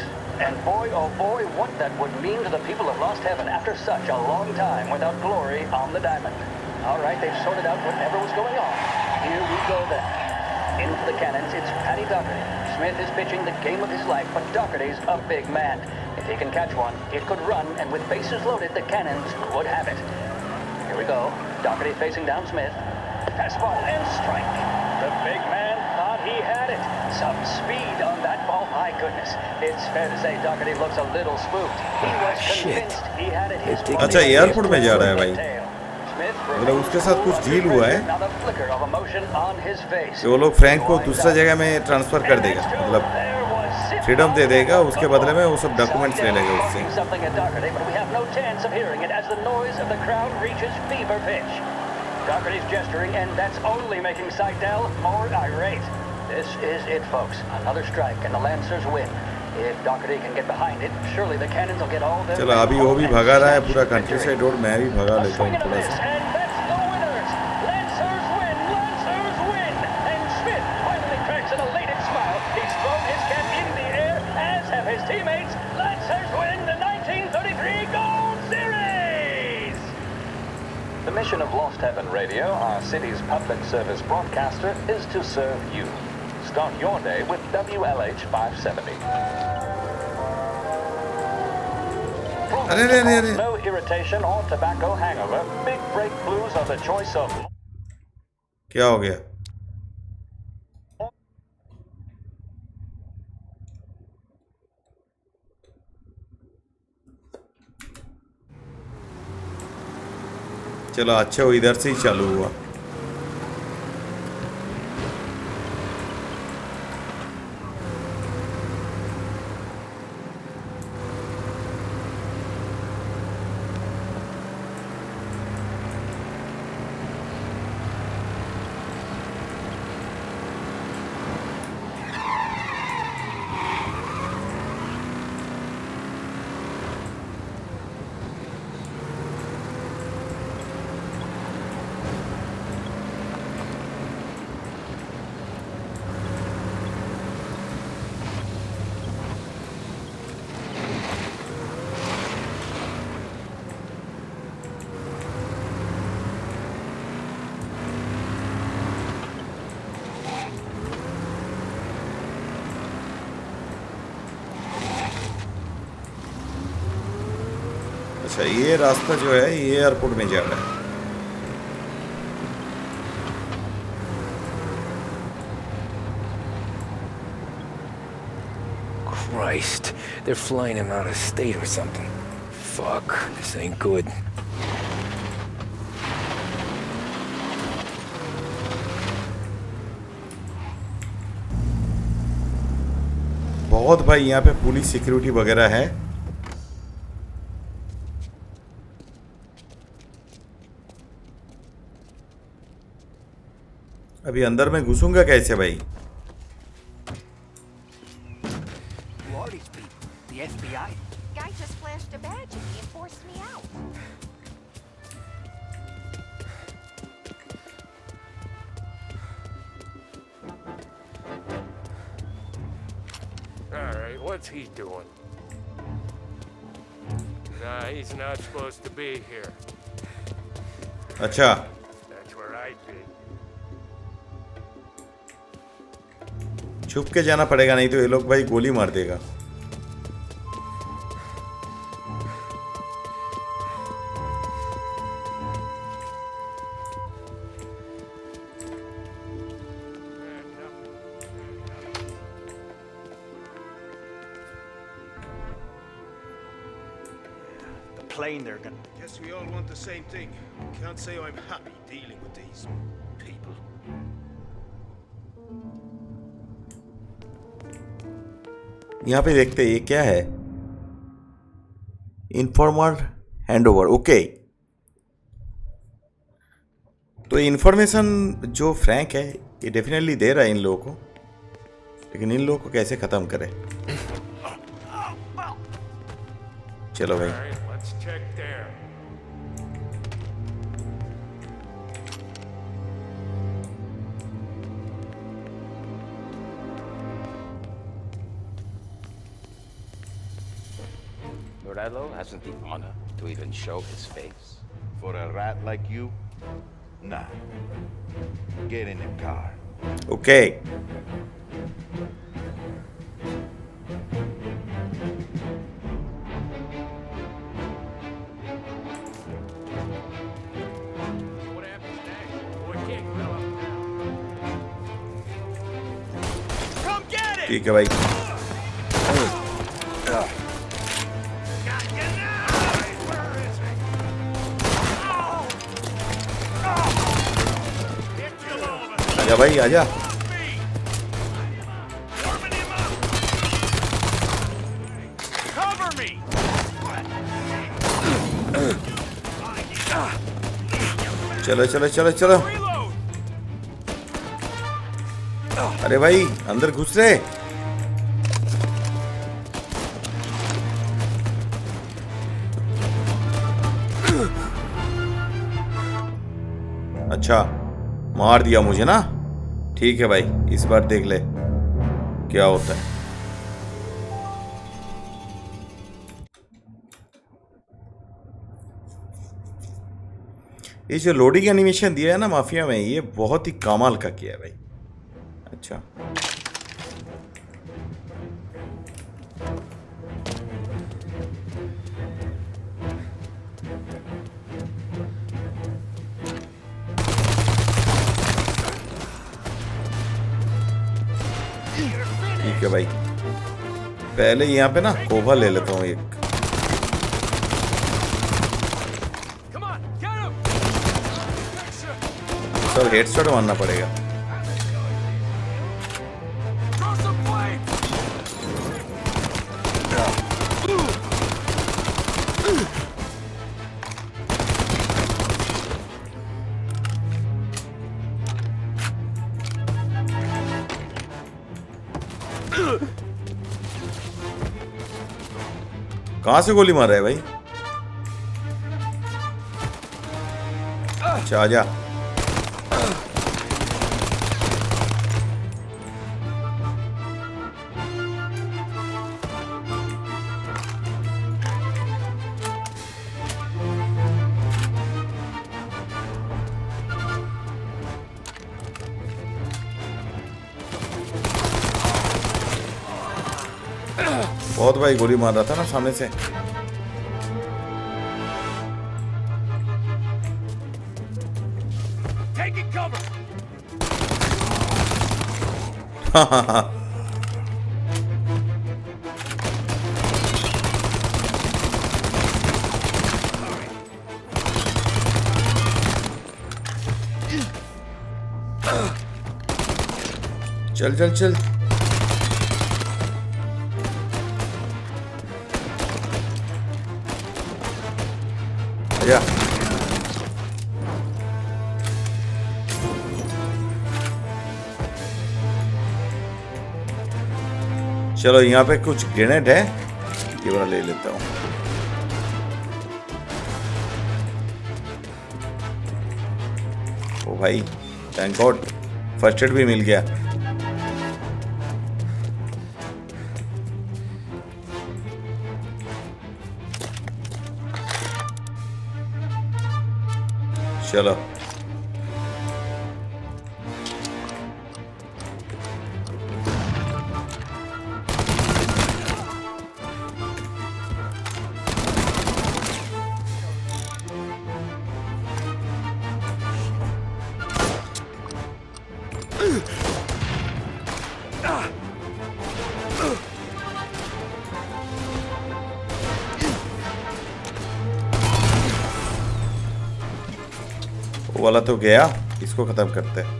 And boy, oh boy, what that would mean to the people of Lost Heaven after such a long time without glory on the diamond. All right, they've sorted out whatever was going on. Here we go then. In for the Cannons, it's Paddy Doherty. Smith is pitching the game of his life, but Doherty's a big man. If he can catch one, it could run, and with bases loaded, the Cannons would have it. Here we go. Doherty facing down Smith. Fastball and strike. The big man thought he had it. Some speed on that ball. My goodness. It's fair to say Doherty looks a little spooked. He was convinced he had it his way.
अच्छा airport में जा रहा है भाई। मतलब उसके साथ कुछ डील हुआ है कि वो लोग फ्रैंक को दूसरा जगह में ट्रांसफर कर देगा, मतलब फ्रीडम दे देगा, उसके बदले में वो सब डॉक्यूमेंट्स ले लेगा उससे।
Doherty's gesturing, and that's only making Seidel more irate. This is it, folks. Another strike, and the Lancers win. If Doherty can get behind it, surely the Cannons will get all their...
चलो अभी वो भी भगा रहा है पूरा country side road, मैं भी भगा लेता हूँ थोड़ा सा।
And that's the winners. Lancers win. Lancers win. And Smith finally cracks an elated smile. He's thrown his cap in the air, as have his teammates. Lancers win the 1933 Gold Series. The mission of Lost Heaven Radio, our city's public service broadcaster, is to serve you. Start your day with WLH 570. No irritation or tobacco hangover. Big break blues are the choice of...
क्या हो गया? चलो अच्छा वो इधर से ही चालू हुआ। अच्छा ये रास्ता जो है ये एयरपोर्ट में जा रहा है।
Christ, they're flying him out of state or something. Fuck, this ain't good.
बहुत भाई यहाँ पे पुलिस सिक्योरिटी वगैरह है। अभी अंदर में घुसूंगा कैसे भाई?
The FBI? Guy just flashed a badge at me and forced me out.
All right, what's he doing? Nah, he's not supposed to be here.
अच्छा
That's where I'd be.
छुप के जाना पड़ेगा, नहीं तो ये लोग भाई गोली मार देगा।
Plane they're gonna...
Guess we all want the same thing. Can't say I'm happy dealing with these people.
यहाँ पे देखते हैं ये क्या है? Informer handover, okay. तो इन्फॉर्मेशन जो फ्रैंक है ये डेफिनेटली दे रहा है इन लोगों को, लेकिन इन लोगों को कैसे खत्म करें? चलो भाई।
Let's check there.
Morello hasn't the honor to even show his face.
For a rat like you? Nah. Get in the car.
Okay. ठीक है भाई। आजा भाई आजा। चलो चलो चलो चलो। अरे भाई अंदर घुस रहे। अच्छा मार दिया मुझे ना, ठीक है भाई, इस बार देख ले क्या होता है। ये जो लोडिंग एनिमेशन दिया है ना माफिया में, ये बहुत ही कमाल का किया है भाई। अच्छा ठीक है भाई, पहले यहाँ पे ना कोभा ले लेता हूँ एक। सर हेडशॉट मारना पड़ेगा। कहां से गोली मार रहा है भाई? अच्छा आजा। बहुत भाई गोली मार रहा था ना सामने से। चल चल चल। या चलो यहाँ पे कुछ ग्रेनेड है, ये वाला ले लेता हूँ। ओ भाई थैंक गॉड, फर्स्ट एड भी मिल गया। चलो वो वाला तो गया, इसको खत्म करते हैं।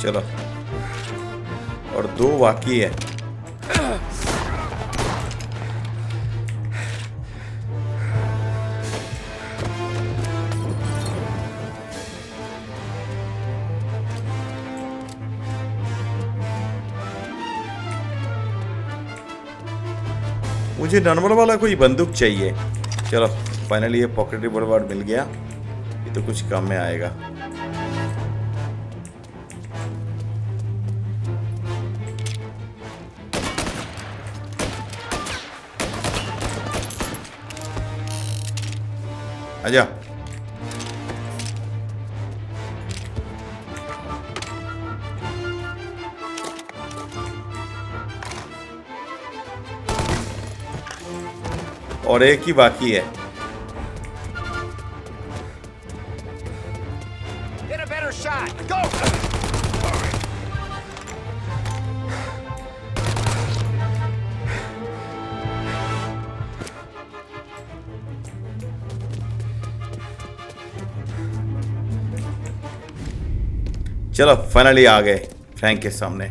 चलो, और 2 बाकी है। मुझे नॉर्मल वाला कोई बंदूक चाहिए। चलो फाइनली ये पॉकेट रिवॉल्वर मिल गया, ये तो कुछ काम में आएगा। आजा। और एक ही बाकी है।
Get a better shot. Go.
चलो फाइनली आ गए फ्रैंक के सामने।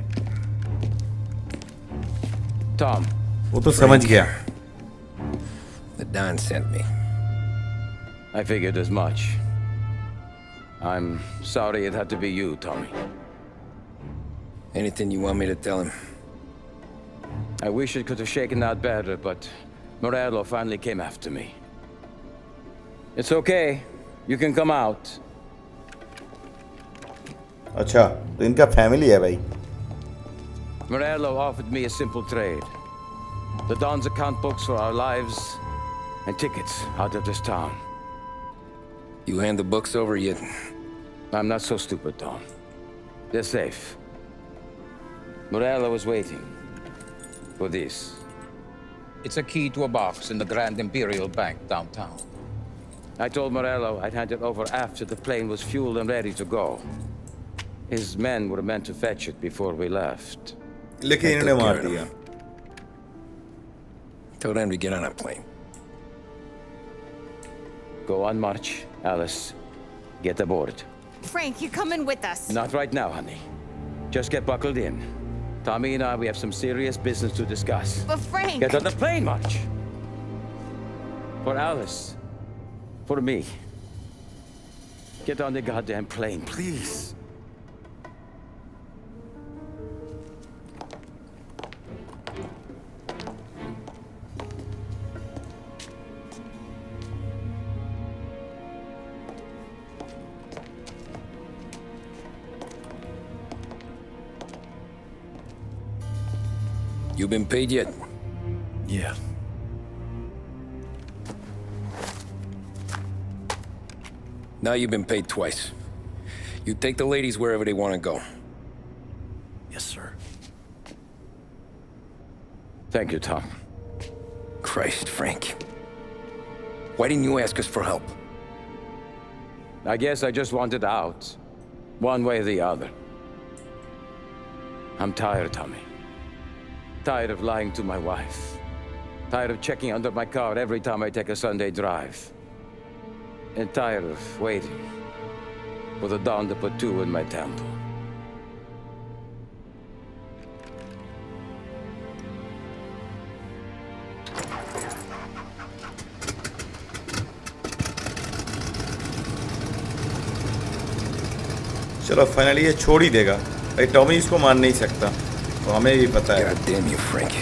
Tom.
वो तो समझ गया।
The Don sent me.
I figured as much. I'm sorry it had to be you, Tommy.
Anything you want me to tell him?
I wish it could have shaken out better, but Morello finally came after me. It's okay. You can come out.
अच्छा, तो इनका family है भाई।
Morello offered me a simple trade. The Don's account books for our lives and tickets out of this town.
You hand the books over yet?
I'm not so stupid, Don. They're safe. Morello was waiting for this. It's a key to a box in the Grand Imperial Bank downtown. I told Morello I'd hand it over after the plane was fueled and ready to go. His men were meant to fetch it before we left.
लेकिन इन्होंने मार दिया।
Told them to get on a plane.
Go on, march, Alice. Get aboard.
Frank, you're coming with us.
Not right now, honey. Just get buckled in. Tommy and I, we have some serious business to discuss.
But Frank...
Get on the plane, March. For Alice. For me. Get on the goddamn plane, please.
You been paid yet?
Yeah.
Now you've been paid twice. You take the ladies wherever they want to go.
Yes, sir.
Thank you, Tom.
Christ, Frank. Why didn't you ask us for help?
I guess I just wanted out. One way or the other. I'm tired, Tommy. Tired of lying to my wife. Tired of checking under my car every time I take a Sunday drive. And tired of waiting for the dawn to put 2 in my temple.
चलो finally ये छोड़ ही देगा भाई। Tommy इसको मान नहीं सकता, तो हमें भी पता है।
God damn you, Frank.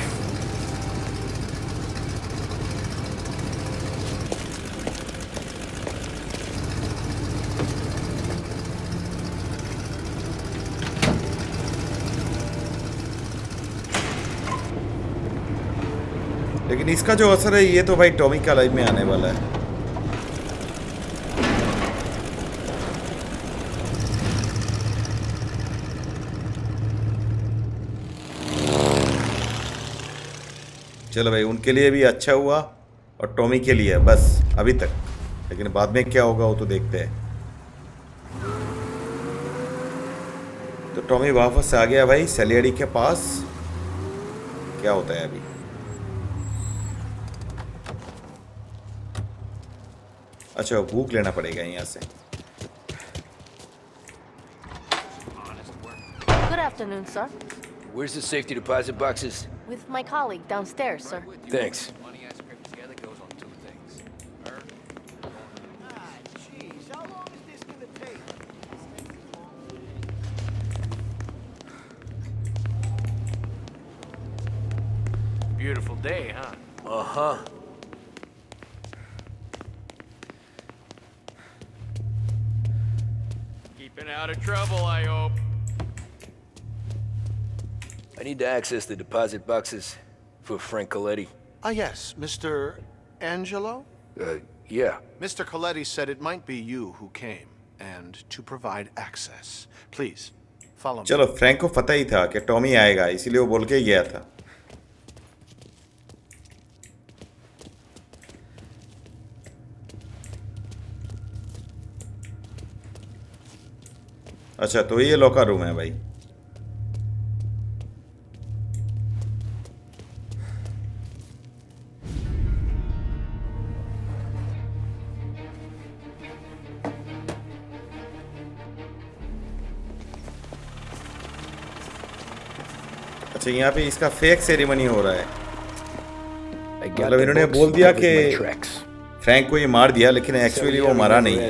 लेकिन इसका जो असर है ये तो भाई टॉमी का लाइफ में आने वाला है। चलो भाई, उनके लिए भी अच्छा हुआ और टॉमी के लिए बस अभी तक, लेकिन बाद में क्या होगा वो तो देखते हैं। तो टॉमी वापस आ गया भाई सैलियडी के पास। क्या होता है अभी? अच्छा, बुक लेना पड़ेगा यहाँ से।
Good afternoon, sir.
Where's the safety deposit boxes?
With my colleague downstairs, sir.
Thanks.
Beautiful day, huh?
Uh-huh.
Keeping out of trouble, I hope.
I need to access the deposit boxes for Frank Coletti.
Ah, yes, Mr. Angelo?
Yeah.
Mr. Coletti said it might be you who came, and to provide access. Please, follow me.
चलो Frank को पता ही था कि Tommy आएगा, इसीलिए वो बोल के गया था. अच्छा तो ये लॉकर रूम है भाई. अच्छा यहाँ पे इसका फेक सेरेमनी हो रहा है. मतलब इन्होंने बोल दिया कि फ्रैंक को ये मार दिया, लेकिन एक्चुअली वो मारा नहीं.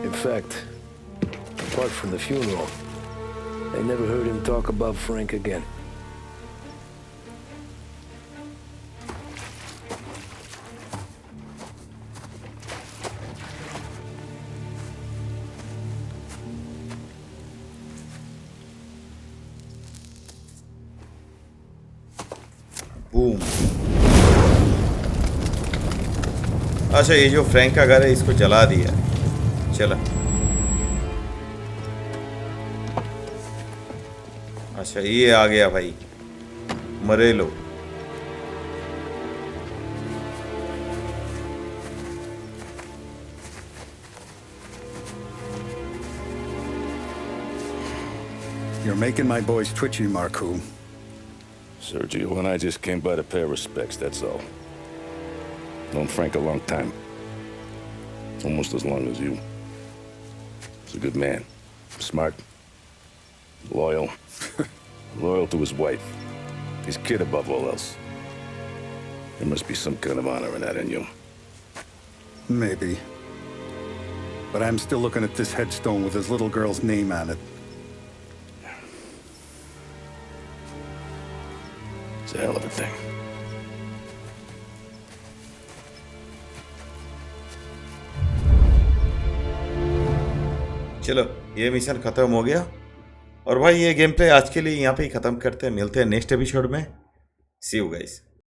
In fact, apart from the funeral, I never heard him talk about Frank again.
Boom. अच्छा ये जो फ्रैंक का घर है इसको जला दिया. चला. अच्छा ये आ गया भाई मरेलो.
You're making my boys twitchy, Marku.
Sergio and I just came by to pay respects, that's all. Known Frank a long time. Almost as long as you. He's a good man. Smart. Loyal. Loyal to his wife. His kid above all else. There must be some kind of honor in that in you.
Maybe. But I'm still looking at this headstone with his little girl's name on it.
It's a hell of a thing.
चलो ये mission खत्म हो गया और भाई ये game play आज के लिए यहाँ पे ही खत्म करते हैं. मिलते हैं नेक्स्ट एपिसोड में. सी यू गाइस.